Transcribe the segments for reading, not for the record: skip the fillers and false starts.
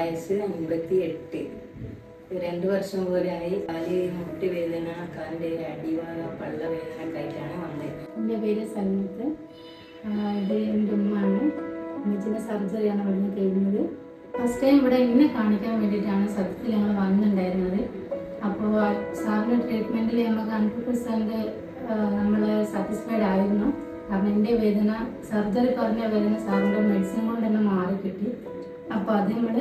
വയസ്സ് 58. 2 വർഷം പോലെയായി. കാല് മുട്ടുവേദന, കാലിൻ്റെ അടിഭാഗം പള്ളവേദന ഒക്കെ ആയിട്ടാണ് വന്നത്. എൻ്റെ പേര് സൽമത്ത്. ഇത് എൻ്റെ ഉമ്മയാണ്. ഉമ്മച്ചിൻ്റെ സർജറിയാണ് ഇവിടുന്ന് കഴിഞ്ഞത്. ഫസ്റ്റ് ടൈം ഇവിടെ എന്നെ കാണിക്കാൻ വേണ്ടിയിട്ടാണ് സത്യത്തിൽ ഞങ്ങൾ വന്നിട്ടുണ്ടായിരുന്നത്. അപ്പോൾ സാറിൻ്റെ ട്രീറ്റ്മെൻറ്റിൽ നമുക്ക് 100% നമ്മൾ സാറ്റിസ്ഫൈഡ് ആയിരുന്നു. കാരണം എൻ്റെ വേദന, സർജറി പറഞ്ഞ വേദന സാറിൻ്റെ മെഡിസിൻ കൊണ്ട് തന്നെ മാറിക്കിട്ടി. അപ്പോൾ അത് നമ്മൾ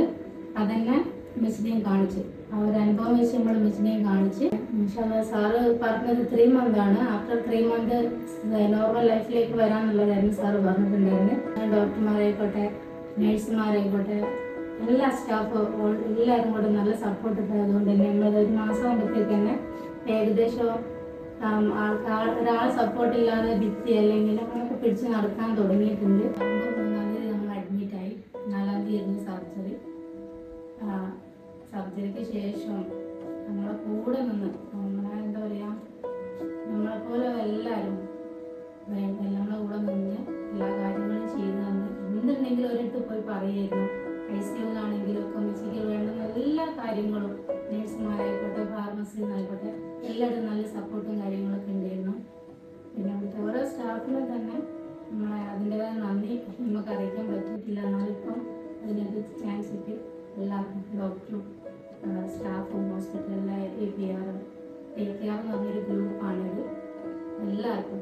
അതന്നെ മിസ്സിനെയും കാണിച്ച് ആ ഒരു അനുഭവം വെച്ച് നമ്മൾ മിസ്സിനെയും കാണിച്ച് ഇൻഷാല്ലാ സാറ് പറഞ്ഞത് 3 മന്താണ്. ആഫ്റ്റർ 3 മന്ത് നോർമൽ ലൈഫിലേക്ക് വരാമെന്നുള്ളതായിരുന്നു സാറ് പറഞ്ഞിട്ടുണ്ടായിരുന്നു. ഡോക്ടർമാരായിക്കോട്ടെ, നേഴ്സുമാരായിക്കോട്ടെ, എല്ലാ സ്റ്റാഫും എല്ലാവരും കൂടെ നല്ല സപ്പോർട്ട് ഉണ്ടായതുകൊണ്ട് തന്നെ നമ്മളത് 1 മാസം ആകുമ്പോഴത്തേക്ക് തന്നെ ഏകദേശം ഒരാൾ സപ്പോർട്ടില്ലാതെ ഭിത്തി അല്ലെങ്കിൽ അങ്ങനെയൊക്കെ പിടിച്ച് നടക്കാൻ തുടങ്ങിയിട്ടുണ്ട്. 3-4 തീയതി നമ്മൾ അഡ്മിറ്റായി. 4-ാം തീയതി സർജറി. സർജറിക്ക് ശേഷം നമ്മളെ കൂടെ നിന്ന് എന്താ പറയുക, നമ്മളെപ്പോലെ എല്ലാവരും നമ്മളെ കൂടെ നിന്ന് എല്ലാ കാര്യങ്ങളും ചെയ്തു തന്ന് എന്തുണ്ടെങ്കിലും ഒരിടത്ത് പോയി പറയുമായിരുന്നു. ICUവിലാണെങ്കിലും ഒക്കെ മിസ്സിക്ക് വേണ്ടുന്ന എല്ലാ കാര്യങ്ങളും നേഴ്സുമാരായിക്കോട്ടെ, ഫാർമസിന്നായിക്കോട്ടെ എല്ലാവരും നല്ല സപ്പോർട്ടും കാര്യങ്ങളൊക്കെ ഉണ്ടായിരുന്നു. പിന്നെ അവിടുത്തെ ഓരോ സ്റ്റാഫിനും തന്നെ നമ്മളെ അതിൻ്റെതായ നന്ദി നമുക്ക് അറിയിക്കാൻ പറ്റിയിട്ടില്ല. എന്നാലിപ്പം അതിനൊരു ചാൻസ് കിട്ടി. എല്ലാവർക്കും ഡോക്ടറും സ്റ്റാഫും ഹോസ്പിറ്റലിലെ APR, ടേക്ക് കെയർ എന്ന് പറഞ്ഞൊരു ഗ്രൂപ്പാണിത്. എല്ലാവർക്കും